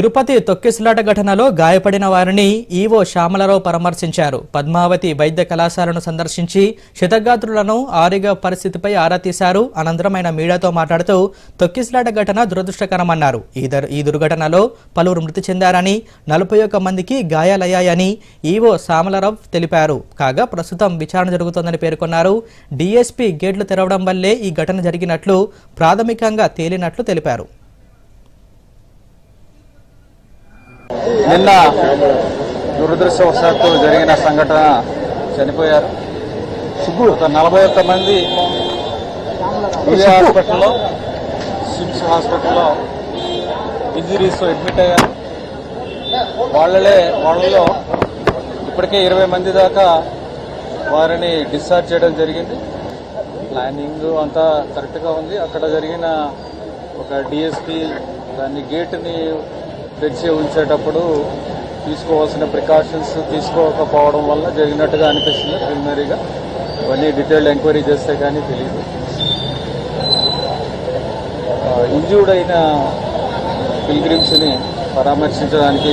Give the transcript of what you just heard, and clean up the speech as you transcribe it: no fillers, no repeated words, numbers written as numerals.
తిరుపతి తొక్కిసలాట ఘటనలో గాయపడిన వారిని ఈవో శ్యామలరావు పరామర్శించారు. పద్మావతి వైద్య కళాశాలను సందర్శించి క్షతగాత్రులను ఆరోగ్య పరిస్థితిపై ఆరా తీశారు. అనంతరం ఆయన మీడియాతో మాట్లాడుతూ తొక్కిసలాట ఘటన దురదృష్టకరమన్నారు. ఈ దుర్ఘటనలో పలువురు మృతి చెందారని, 41 మందికి గాయాలయ్యాయని ఈవో శ్యామలరావు తెలిపారు. కాగా ప్రస్తుతం విచారణ జరుగుతోందని పేర్కొన్నారు. డీఎస్పీ గేట్లు తెరవడం వల్లే ఈ ఘటన జరిగినట్లు ప్రాథమికంగా తేలినట్లు తెలిపారు. నిన్న దురదృష్టవశాత్తు జరిగిన సంఘటన చనిపోయారు. ఒక 41 మంది హాస్పిటల్లో, సిమ్స్ హాస్పిటల్లో ఇంజరీస్తో అడ్మిట్ అయ్యారు. వాళ్ళలో ఇప్పటికే 20 మంది దాకా వారిని డిశ్చార్జ్ చేయడం జరిగింది. ప్లానింగ్ అంతా కరెక్ట్గా ఉంది. అక్కడ జరిగిన ఒక డిఎస్పీ దాన్ని గేటుని తెరిచి ఉంచేటప్పుడు తీసుకోవాల్సిన ప్రికాషన్స్ తీసుకోకపోవడం వల్ల జరిగినట్టుగా అనిపిస్తుంది. ప్రిలిమినరీగా ఇవన్నీ డీటెయిల్డ్ ఎంక్వైరీ చేస్తే కానీ తెలియదు. ఇంజ్యూర్డ్ అయిన పిల్గ్రిమ్స్ని పరామర్శించడానికి